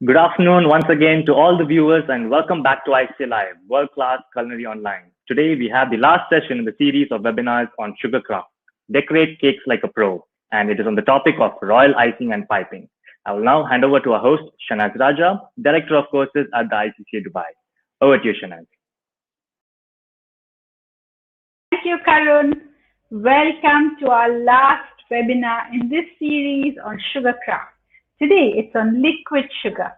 Good afternoon once again to all the viewers and welcome back to ICCA Live, World-Class Culinary Online. Today we have the last session in the series of webinars on Sugarcraft, Decorate Cakes Like a Pro, and it is on the topic of royal icing and piping. I will now hand over to our host, Shanaz Raja, Director of Courses at the ICCA Dubai. Over to you, Shanaz. Thank you, Karun. Welcome to our last webinar in this series on Sugarcraft. Today, it's on liquid sugar,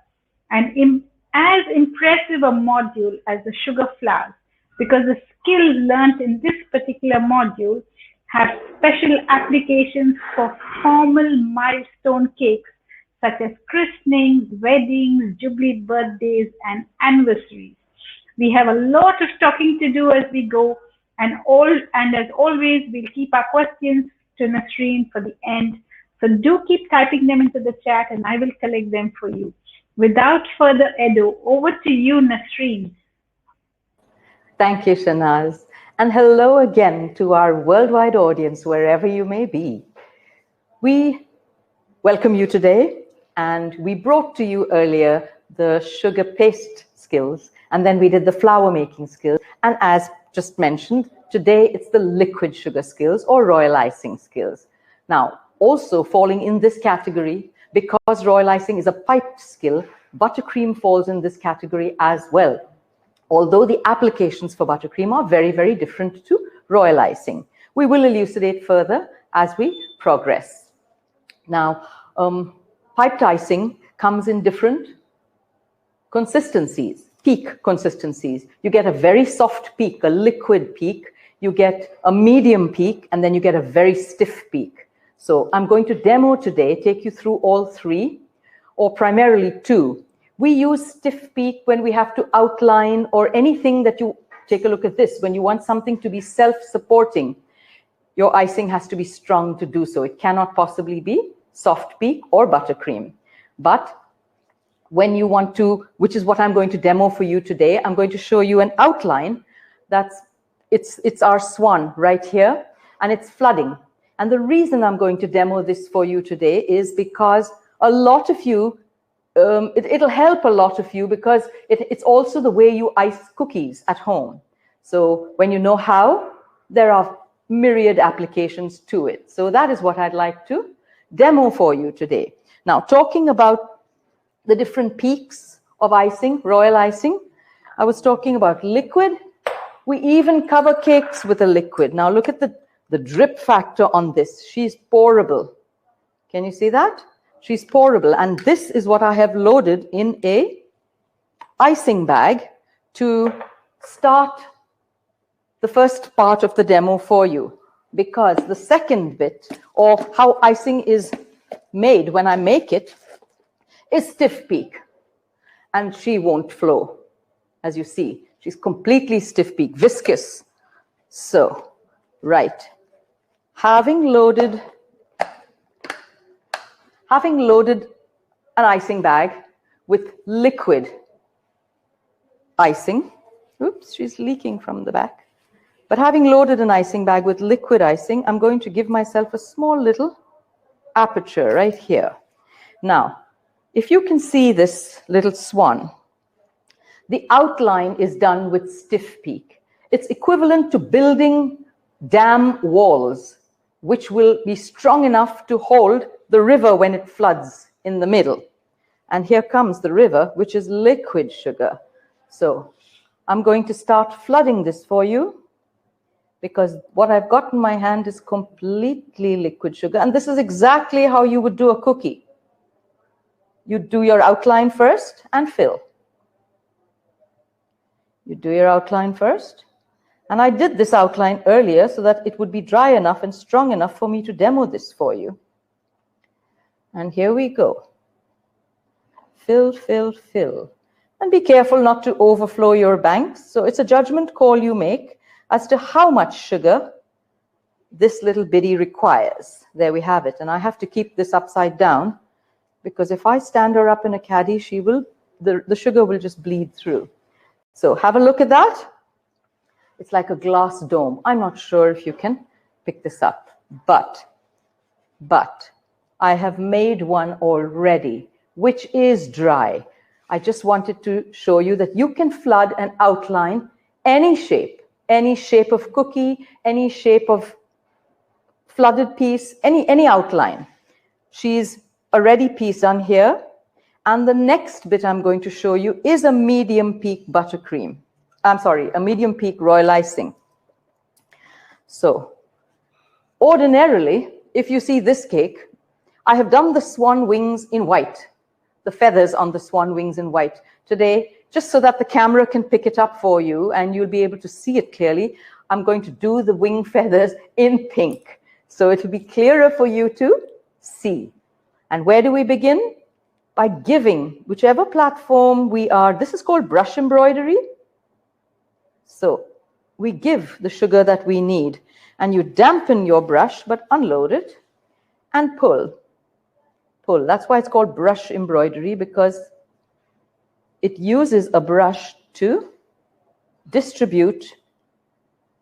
and as impressive a module as the sugar flowers, because the skills learnt in this particular module have special applications for formal milestone cakes, such as christenings, weddings, jubilee birthdays, and anniversaries. We have a lot of talking to do as we go, and as always, we'll keep our questions to Nasreen for the end. So do keep typing them into the chat and I will collect them for you. Without further ado, over to you, Nasreen. Thank you, Shanaz. And hello again to our worldwide audience, wherever you may be. We welcome you today, and we brought to you earlier the sugar paste skills, and then we did the flour making skills. And as just mentioned, today it's the liquid sugar skills or royal icing skills. Now, also falling in this category, because royal icing is a piped skill, buttercream falls in this category as well. Although the applications for buttercream are very, very different to royal icing. We will elucidate further as we progress. Now, piped icing comes in different consistencies, peak consistencies. You get a very soft peak, a liquid peak, you get a medium peak, and then you get a very stiff peak. So I'm going to demo today, take you through all three, or primarily two. We use stiff peak when we have to outline or anything that you, take a look at this, when you want something to be self-supporting, your icing has to be strong to do so. It cannot possibly be soft peak or buttercream. But when you want to, which is what I'm going to demo for you today, I'm going to show you an outline it's our swan right here, and it's flooding. And the reason I'm going to demo this for you today is because a lot of you, it'll help a lot of you because it's also the way you ice cookies at home. So when you know how, there are myriad applications to it. So that is what I'd like to demo for you today. Now, talking about the different peaks of icing, royal icing, I was talking about liquid. We even cover cakes with a liquid. Now look at the drip factor on this. She's pourable. Can you see that? She's pourable. And this is what I have loaded in a icing bag to start the first part of the demo for you. Because the second bit of how icing is made when I make it is stiff peak. And she won't flow. As you see, she's completely stiff peak, viscous. So, right. Having loaded an icing bag with liquid icing, oops, she's leaking from the back. But having loaded an icing bag with liquid icing, I'm going to give myself a small little aperture right here. Now, if you can see this little swan, the outline is done with stiff peak. It's equivalent to building dam walls, which will be strong enough to hold the river when it floods in the middle. And here comes the river, which is liquid sugar. So I'm going to start flooding this for you because what I've got in my hand is completely liquid sugar. And this is exactly how you would do a cookie. You do your outline first and fill. You do your outline first. And I did this outline earlier so that it would be dry enough and strong enough for me to demo this for you. And here we go. Fill, fill, fill. And be careful not to overflow your banks. So it's a judgment call you make as to how much sugar this little biddy requires. There we have it. And I have to keep this upside down because if I stand her up in a caddy, the sugar will just bleed through. So have a look at that. It's like a glass dome. I'm not sure if you can pick this up, but I have made one already, which is dry. I just wanted to show you that you can flood and outline any shape of cookie, any shape of flooded piece, any outline. She's a ready piece on here. And the next bit I'm going to show you is a medium peak buttercream. I'm sorry, a medium peak royal icing. So ordinarily, if you see this cake, I have done the swan wings in white, the feathers on the swan wings in white. Today, just so that the camera can pick it up for you and you'll be able to see it clearly, I'm going to do the wing feathers in pink. So it'll be clearer for you to see. And where do we begin? By giving whichever platform we are. This is called brush embroidery. So we give the sugar that we need, and you dampen your brush, but unload it and pull. Pull. That's why it's called brush embroidery, because it uses a brush to distribute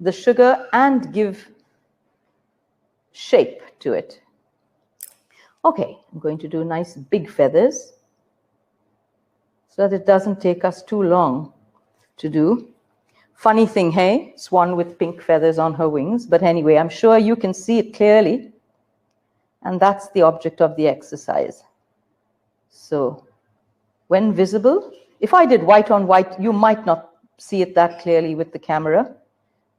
the sugar and give shape to it. Okay, I'm going to do nice big feathers so that it doesn't take us too long to do. Funny thing, hey? Swan with pink feathers on her wings. But anyway, I'm sure you can see it clearly. And that's the object of the exercise. So when visible, if I did white on white, you might not see it that clearly with the camera.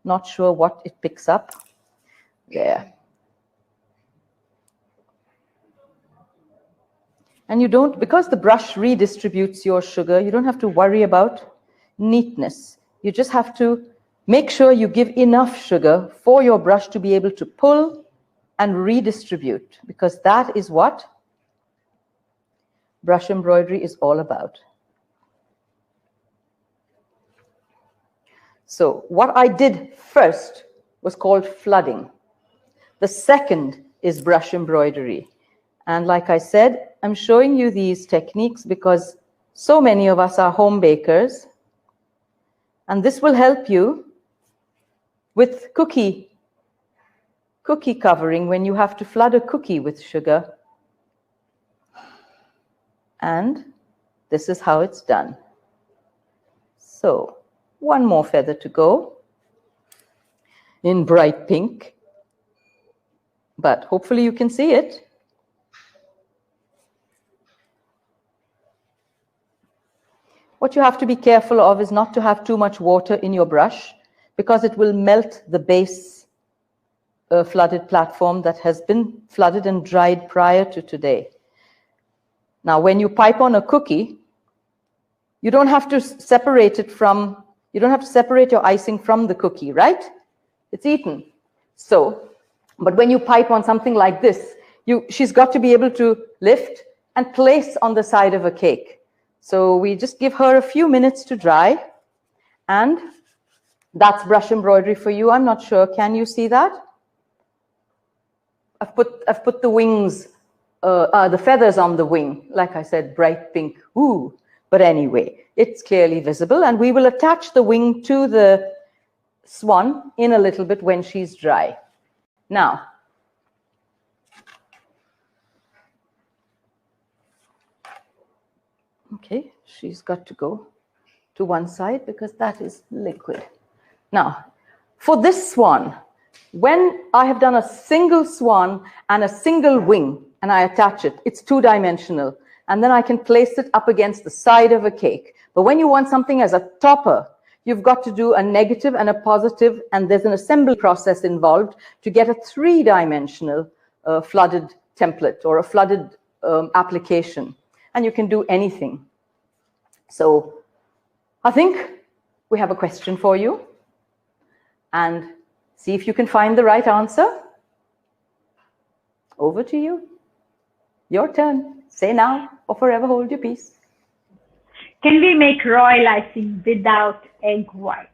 Not sure what it picks up. There. And you don't, because the brush redistributes your sugar, you don't have to worry about neatness. You just have to make sure you give enough sugar for your brush to be able to pull and redistribute, because that is what brush embroidery is all about. So what I did first was called flooding. The second is brush embroidery. And like I said, I'm showing you these techniques because so many of us are home bakers. And this will help you with cookie covering when you have to flood a cookie with sugar. And this is how it's done. So one more feather to go in bright pink. But hopefully you can see it. What you have to be careful of is not to have too much water in your brush, because it will melt the base flooded platform that has been flooded and dried prior to today. Now, when you pipe on a cookie, you don't have to separate it from, you don't have to separate your icing from the cookie, right? It's eaten. So, but when you pipe on something like this, she's got to be able to lift and place on the side of a cake. So we just give her a few minutes to dry, and that's brush embroidery for you. I'm not sure. Can you see that? I've put the wings, the feathers on the wing. Like I said, bright pink. Ooh. But anyway, it's clearly visible, and we will attach the wing to the swan in a little bit when she's dry. Now, okay, she's got to go to one side because that is liquid. Now, for this swan, when I have done a single swan and a single wing and I attach it, it's two-dimensional. And then I can place it up against the side of a cake. But when you want something as a topper, you've got to do a negative and a positive, and there's an assembly process involved to get a three-dimensional flooded template or a flooded application. And you can do anything. So I think we have a question for you, and see if you can find the right answer. Over to you. Your turn. Say now or forever hold your peace. Can we make royal icing without egg white?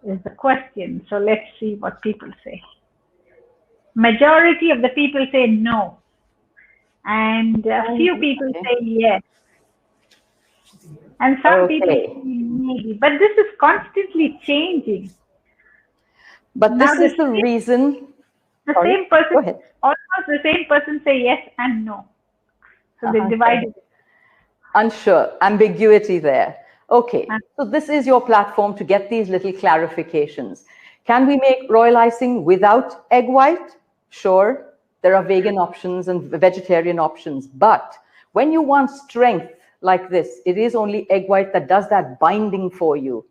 Is the question. So let's see what people say. Majority of the people say no. And a few people say yes. And some people say maybe. But this is constantly changing. But this is the reason. The same person, almost the same person say yes and no. So they divided it. Unsure, ambiguity there. Okay, so this is your platform to get these little clarifications. Can we make royal icing without egg white? Sure, there are vegan options and vegetarian options, but when you want strength like this, it is only egg white that does that binding for you.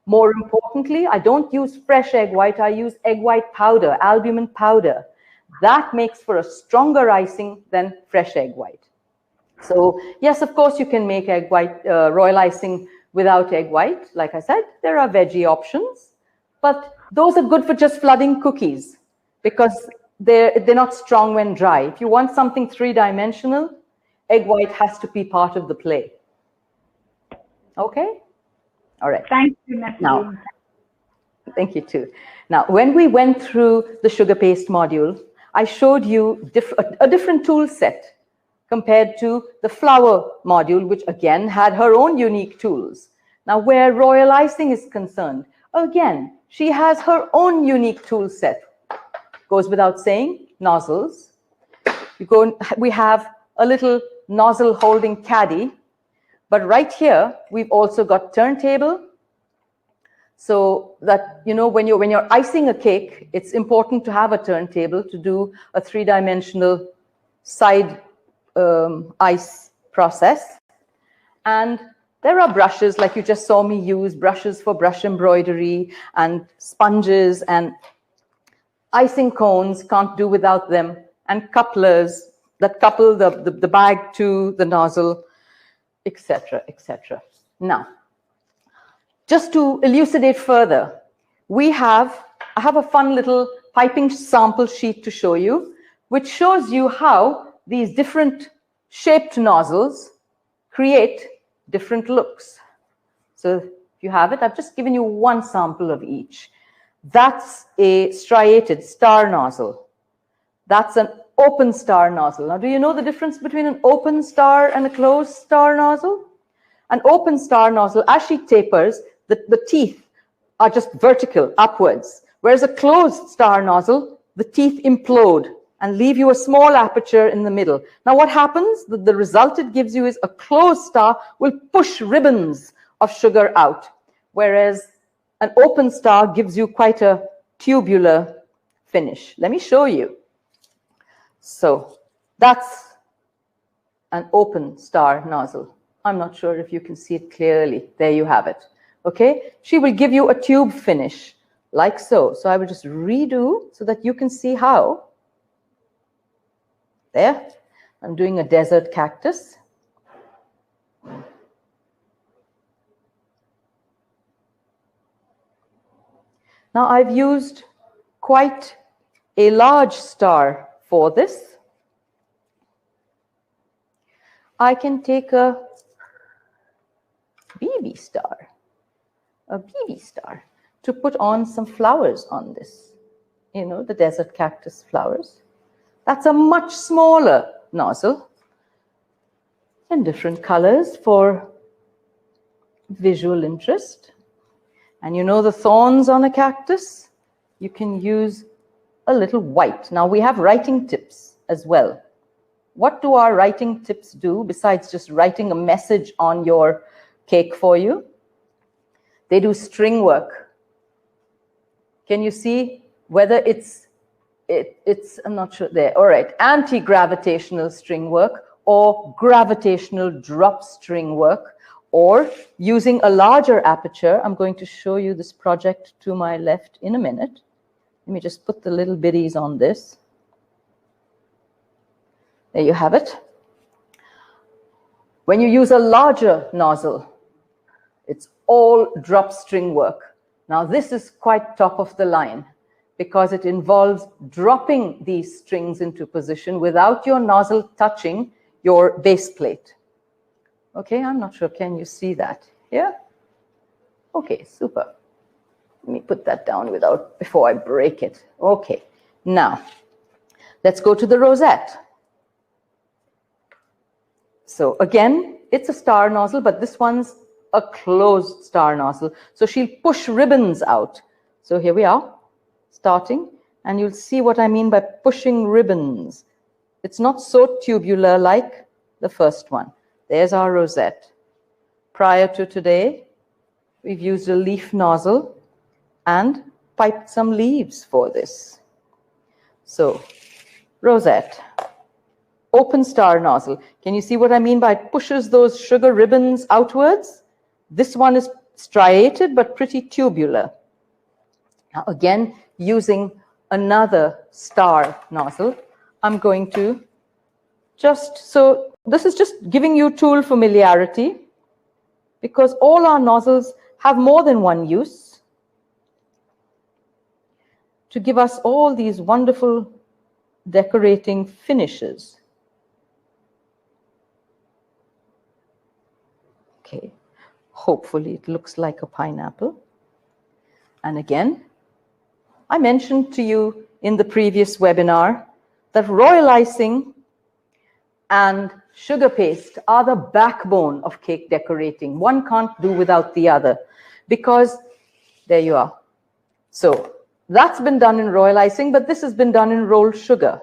More importantly, I don't use fresh egg white, I use egg white powder, albumin powder. That makes for a stronger icing than fresh egg white. So yes, of course, you can make egg white, royal icing without egg white. Like I said, there are veggie options, but those are good for just flooding cookies because they're not strong when dry. If you want something three-dimensional, egg white has to be part of the play. Okay? All right. Thank you, Natalie. Now, thank you too. Now, when we went through the sugar paste module, I showed you a different tool set compared to the flour module, which again had her own unique tools. Now, where royal icing is concerned, again, she has her own unique tool set. Goes without saying, nozzles. We have a little nozzle holding caddy, but right here, we've also got turntable. So that, you know, when you're icing a cake, it's important to have a turntable to do a three-dimensional side ice process. And there are brushes, like you just saw me use, brushes for brush embroidery and sponges and icing cones, can't do without them, and couplers that couple the bag to the nozzle, etc., etc. Now, just to elucidate further, I have a fun little piping sample sheet to show you, which shows you how these different shaped nozzles create different looks. So if you have it, I've just given you one sample of each. That's a striated star nozzle. That's an open star nozzle. Now, do you know the difference between an open star and a closed star nozzle? An open star nozzle, as she tapers, the teeth are just vertical upwards, whereas a closed star nozzle, the teeth implode and leave you a small aperture in the middle. Now, what happens? The result it gives you is a closed star will push ribbons of sugar out, whereas an open star gives you quite a tubular finish. Let me show you. So that's an open star nozzle. I'm not sure if you can see it clearly. There you have it. Okay? She will give you a tube finish like so. So I will just redo so that you can see how. There. I'm doing a desert cactus. Now I've used quite a large star for this. I can take a BB star to put on some flowers on this. You know, the desert cactus flowers. That's a much smaller nozzle and different colors for visual interest. And you know the thorns on a cactus? You can use a little white. Now we have writing tips as well. What do our writing tips do besides just writing a message on your cake for you? They do string work. Can you see whether it's I'm not sure there. All right, anti-gravitational string work or gravitational drop string work, or using a larger aperture. I'm going to show you this project to my left in a minute. Let me just put the little biddies on this. There you have it. When you use a larger nozzle, it's all drop string work. Now this is quite top of the line because it involves dropping these strings into position without your nozzle touching your base plate. Okay, I'm not sure, can you see that? Yeah? Okay, super. Let me put that down before I break it. Okay, now let's go to the rosette. So again, it's a star nozzle, but this one's a closed star nozzle. So she'll push ribbons out. So here we are, starting, and you'll see what I mean by pushing ribbons. It's not so tubular like the first one. There's our rosette. Prior to today, we've used a leaf nozzle and piped some leaves for this. So, rosette, open star nozzle. Can you see what I mean by it pushes those sugar ribbons outwards? This one is striated but pretty tubular. Now again, using another star nozzle, I'm going to so this is just giving you tool familiarity, because all our nozzles have more than one use to give us all these wonderful decorating finishes. Okay, hopefully it looks like a pineapple. And again, I mentioned to you in the previous webinar that royal icing and sugar paste are the backbone of cake decorating. One can't do without the other, because there you are. So that's been done in royal icing, but this has been done in rolled sugar.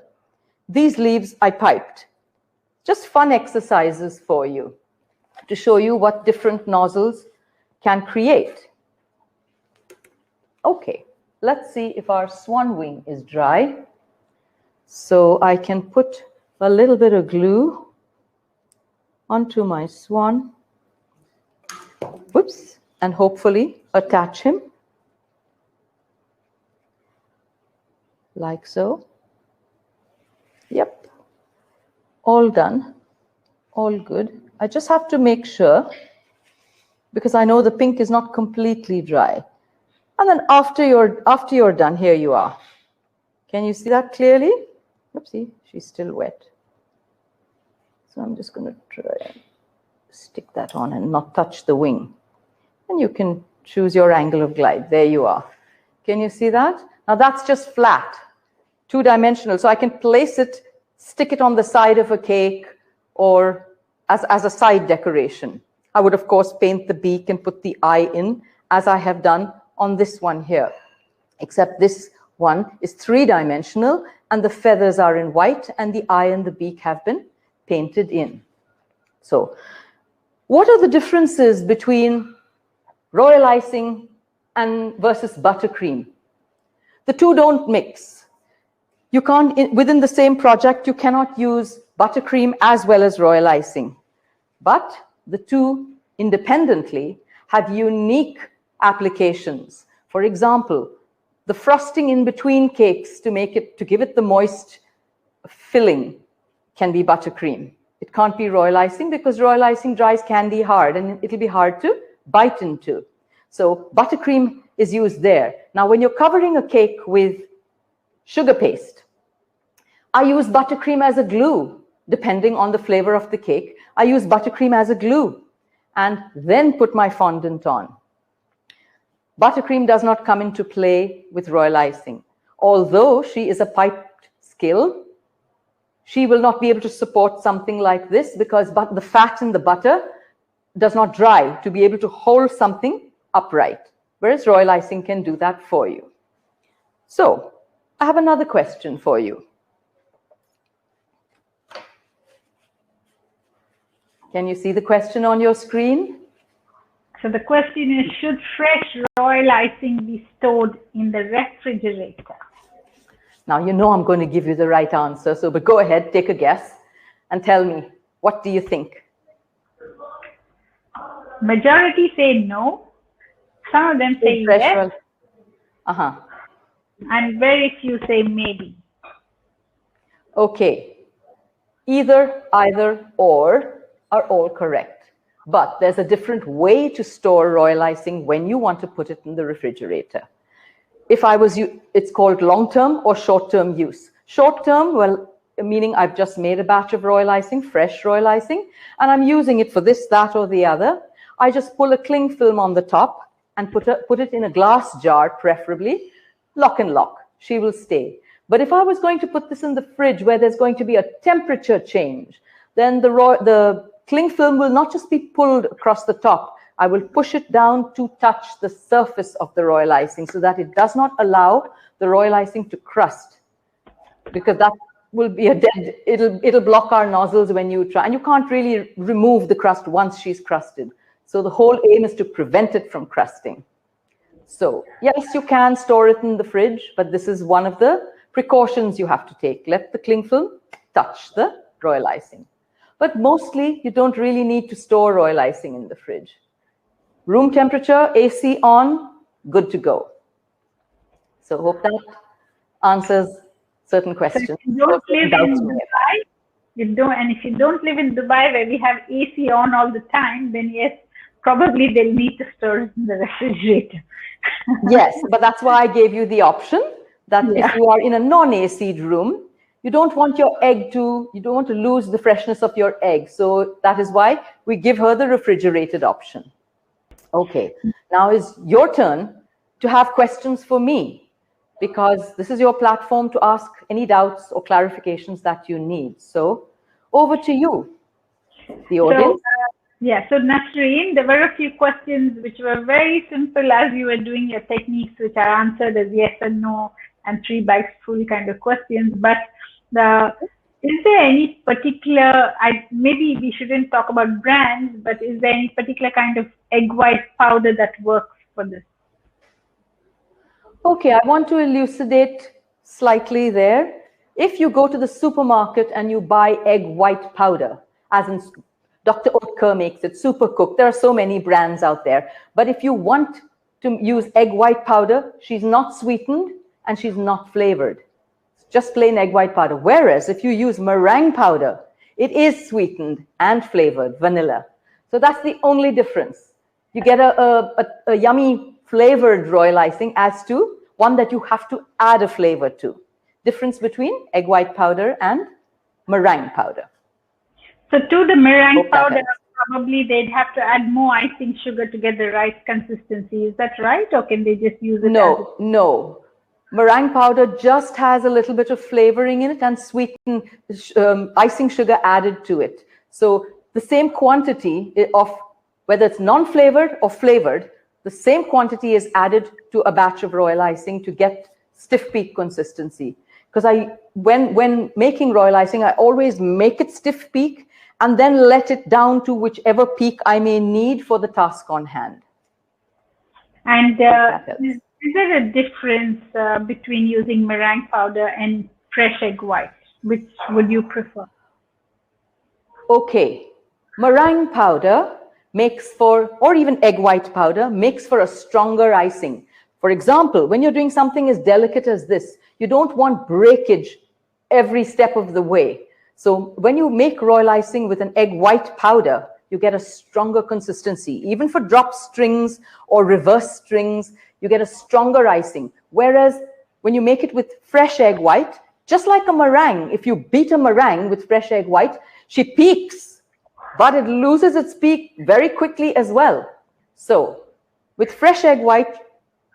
These leaves I piped. Just fun exercises for you to show you what different nozzles can create. Okay, let's see if our swan wing is dry. So I can put a little bit of glue onto my swan. Whoops, and hopefully attach him like so. Yep, all done, all good. I just have to make sure, because I know the pink is not completely dry. And then after you're done, here you are. Can you see that clearly? Oopsie, she's still wet. So I'm just going to try and stick that on and not touch the wing. And you can choose your angle of glide. There you are. Can you see that? Now that's just flat, two-dimensional. So I can place it, stick it on the side of a cake, or as a side decoration. I would, of course, paint the beak and put the eye in, as I have done on this one here. Except this one is three-dimensional, and the feathers are in white, and the eye and the beak have been painted in. So what are the differences between royal icing and versus buttercream? The two don't mix. You can't, within the same project, you cannot use buttercream as well as royal icing. But the two independently have unique applications. For example, the frosting in between cakes to give it the moist filling can be buttercream. It can't be royal icing, because royal icing dries candy hard and it'll be hard to bite into. So buttercream is used there. Now, when you're covering a cake with sugar paste, I use buttercream as a glue. Depending on the flavor of the cake, I use buttercream as a glue and then put my fondant on. Buttercream does not come into play with royal icing. Although she is a piped skill, she will not be able to support something like this, because the fat in the butter does not dry to be able to hold something upright, whereas royal icing can do that for you. So I have another question for you. Can you see the question on your screen? So the question is, should fresh royal icing be stored in the refrigerator? Now, you know I'm going to give you the right answer, but go ahead, take a guess and tell me, what do you think? Majority say no. Some of them say yes. And very few say maybe. Okay. Either, or are all correct. But there's a different way to store royal icing when you want to put it in the refrigerator. If I was you, it's called long-term or short-term use. Short-term, well, meaning I've just made a batch of royal icing, fresh royal icing, and I'm using it for this, that, or the other. I just pull a cling film on the top and put it in a glass jar, preferably, lock and lock. She will stay. But if I was going to put this in the fridge where there's going to be a temperature change, then the cling film will not just be pulled across the top. I will push it down to touch the surface of the royal icing so that it does not allow the royal icing to crust, because that will be a dead, it'll block our nozzles when you try, and you can't really remove the crust once she's crusted. So the whole aim is to prevent it from crusting. So yes, you can store it in the fridge, but this is one of the precautions you have to take. Let the cling film touch the royal icing. But mostly you don't really need to store royal icing in the fridge. Room temperature, AC on, good to go. So hope that answers certain questions. So if you don't live in Dubai, and if you don't live in Dubai where we have AC on all the time, then yes, probably they'll need to store it in the refrigerator. Yes, but that's why I gave you the option that if you are in a non-AC'd room, you don't want your egg to, you don't want to lose the freshness of your egg. So that is why we give her the refrigerated option. Okay, now is your turn to have questions for me, because this is your platform to ask any doubts or clarifications that you need. So over to you, the audience. So Nasreen, there were a few questions which were very simple as you were doing your techniques, which are answered as yes and no and 3 bites full kind of questions. But is there any particular, maybe we shouldn't talk about brands, but is there any particular kind of egg white powder that works for this? Okay, I want to elucidate slightly there. If you go to the supermarket and you buy egg white powder, as in Dr. Oetker makes it, Supercook, there are so many brands out there. But if you want to use egg white powder, she's not sweetened and she's not flavored. It's just plain egg white powder. Whereas if you use meringue powder, it is sweetened and flavored, vanilla. So that's the only difference. You get a yummy flavored royal icing as to one that you have to add a flavor to. Difference between egg white powder and meringue powder. So to the meringue powder, probably they'd have to add more icing sugar to get the right consistency. Is that right? Or can they just use it? No. Meringue powder just has a little bit of flavoring in it and sweetened icing sugar added to it. So the same quantity of, whether it's non-flavored or flavored, the same quantity is added to a batch of royal icing to get stiff peak consistency. Because when making royal icing, I always make it stiff peak and then let it down to whichever peak I may need for the task on hand. And is there a difference between using meringue powder and fresh egg white? Which would you prefer? Okay, meringue powder makes for, or even egg white powder, makes for a stronger icing. For example, when you're doing something as delicate as this, you don't want breakage every step of the way. So when you make royal icing with an egg white powder, you get a stronger consistency. Even for drop strings or reverse strings, you get a stronger icing. Whereas when you make it with fresh egg white, just like a meringue, if you beat a meringue with fresh egg white, she peaks, but it loses its peak very quickly as well. So with fresh egg white,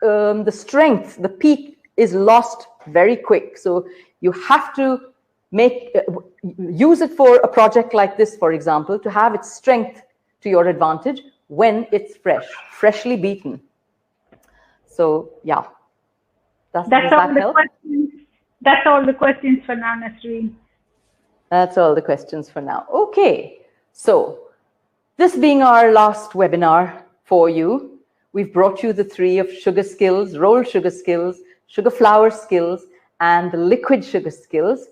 the strength, the peak is lost very quick. So you have to use it for a project like this, for example, to have its strength to your advantage when it's fresh, freshly beaten. So yeah, that's all the questions for now, Nasreen. That's all the questions for now. Okay, so this being our last webinar for you, we've brought you the 3 of sugar skills, rolled sugar skills, sugar flower skills, and the liquid sugar skills.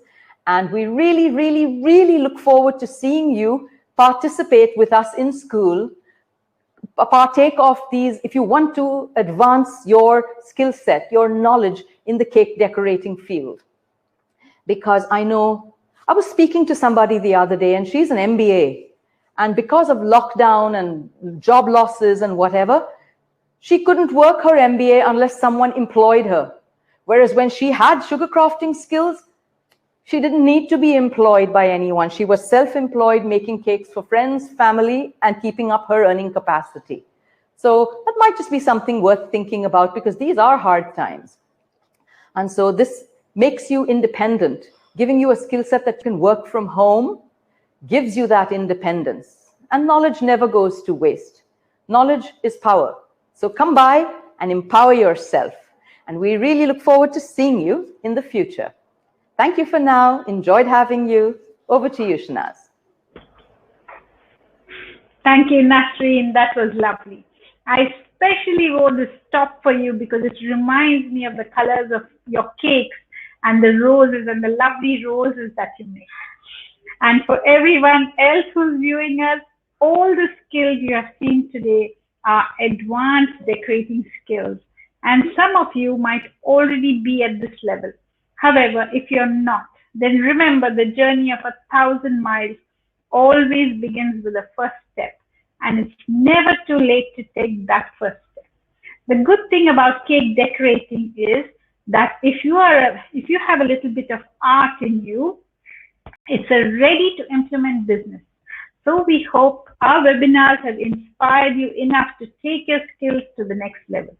And we really, really, really look forward to seeing you participate with us in school, partake of these, if you want to advance your skill set, your knowledge in the cake decorating field. Because I know, I was speaking to somebody the other day and she's an MBA. And because of lockdown and job losses and whatever, she couldn't work her MBA unless someone employed her. Whereas when she had sugar crafting skills, she didn't need to be employed by anyone. She was self-employed, making cakes for friends, family, and keeping up her earning capacity. So that might just be something worth thinking about, because these are hard times. And so this makes you independent, giving you a skill set that can work from home, gives you that independence. And knowledge never goes to waste. Knowledge is power. So come by and empower yourself. And we really look forward to seeing you in the future. Thank you for now. Enjoyed having you. Over to you, Shanaz. Thank you, Nasreen. That was lovely. I especially wore this top for you because it reminds me of the colors of your cakes and the roses and the lovely roses that you make. And for everyone else who's viewing us, all the skills you have seen today are advanced decorating skills. And some of you might already be at this level. However, if you're not, then remember the journey of 1,000 miles always begins with a first step. And it's never too late to take that first step. The good thing about cake decorating is that if you have a little bit of art in you, it's a ready to implement business. So we hope our webinars have inspired you enough to take your skills to the next level.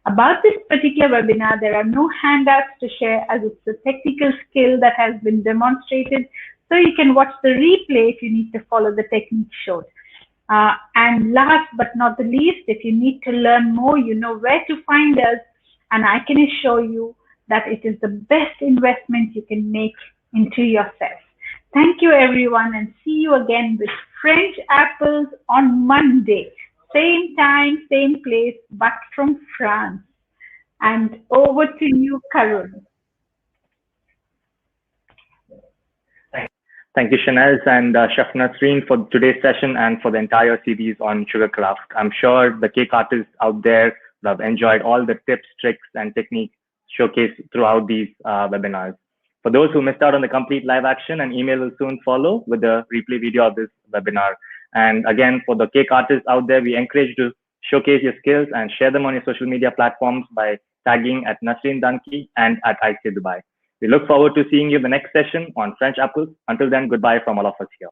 About this particular webinar, there are no handouts to share as it's a technical skill that has been demonstrated. So you can watch the replay if you need to follow the technique showed. And last but not the least, if you need to learn more, you know where to find us. And I can assure you that it is the best investment you can make into yourself. Thank you, everyone, and see you again with French apples on Monday. Same time, same place, but from France. And over to you, Karun. Thank you, Shanaz and Chef Nasreen, for today's session and for the entire series on Sugarcraft. I'm sure the cake artists out there have enjoyed all the tips, tricks, and techniques showcased throughout these webinars. For those who missed out on the complete live action, an email will soon follow with the replay video of this webinar. And again, for the cake artists out there, we encourage you to showcase your skills and share them on your social media platforms by tagging at Nasreen Danki and at ICCA Dubai. We look forward to seeing you in the next session on French apples. Until then, goodbye from all of us here.